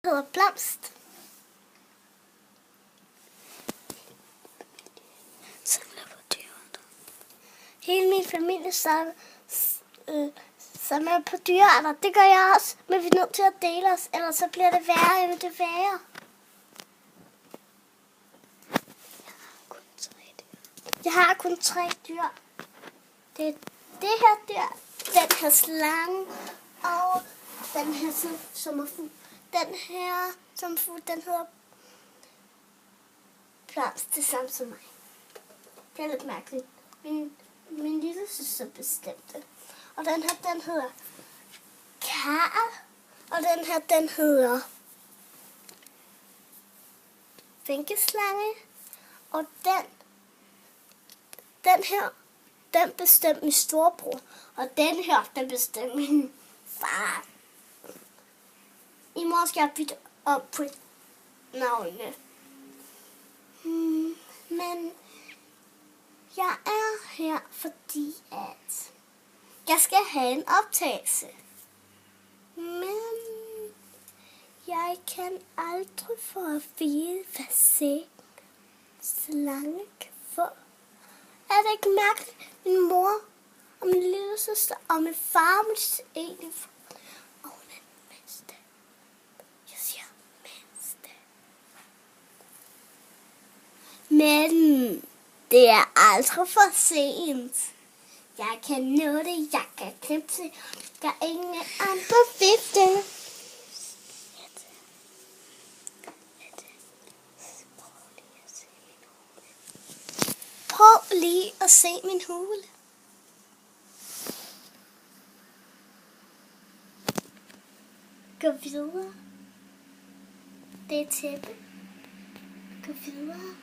hedder Blomst. Samler på dyr. Hele min familie samler på dyrearter. Det gør jeg også, men vi er nødt til at dele os, ellers så bliver det værre end det værre. Jeg har kun 3 dyr. Det er det her dyr, den her slange, og den her sommerfugl. Den her sommerfugl, den hedder Blomst, det samme som mig. Det er lidt mærkeligt. Min lille søster bestemte. Og den her, den hedder Karl. Og den her, den hedder Vinkeslange. Og den her, den bestemte min storebror. Og den her, den bestemte min far. I morgen skal jeg bytte op på navnene. Men jeg er her, fordi at jeg skal have en optagelse. Men jeg kan aldrig få at vide, hvad slange kan få. Er det ikke mærkeligt? Min mor og min lille søster og min far må egentlig få. Og hun er den mindste. Jeg siger mindste. Men det er aldrig for sent. Jeg kan nå det, jeg kan knipse. Der er ingen andre vifte. Prøv lige at se min hule. Gå videre. Det er tæppe. Gå videre.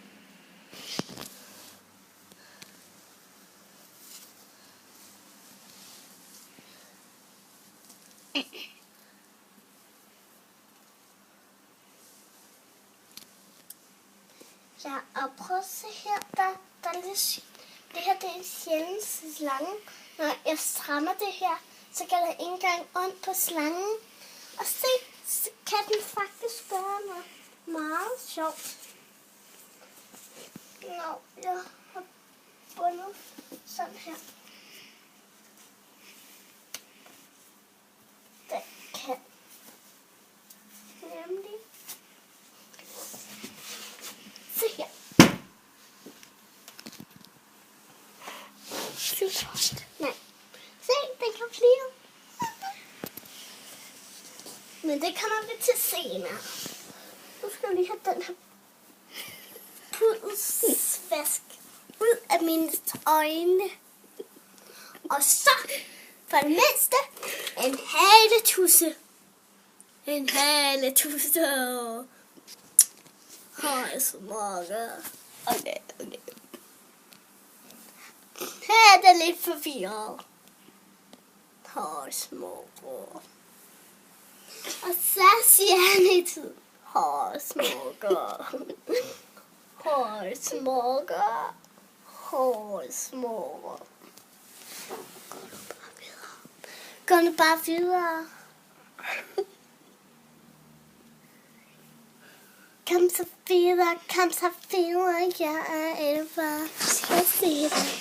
Ja, og prøv at se her, der er lidt. Det her, det er en sjælden slange. Når jeg strammer det her, så gør det ikke engang ondt på slangen. Og se, så kan den faktisk gøre noget meget sjovt. Nå, jeg har bundet sådan her. Den kan nemlig. Se her. Nej. Se, den kan flyve. Men det kommer vi til senere. Nu skal vi lige have den her pudelsvask ud af mine øjne. Og så, for det mindste, en haletusse. En haletusse. Hej, så mange. Okay. Her er det lidt forvirret. Hej, smukker. Og så siger han altid, hej, smukker. Hej, smukker. Hej, smukker. Gå nu bare videre. Kom så videre, kom så videre. Jeg er Elva. Jeg ser dig.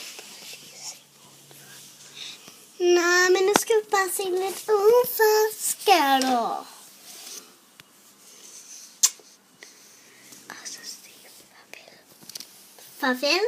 Nej, men nu skal vi bare se lidt udenfor. Skal du? Og så sige farvel. Farvel?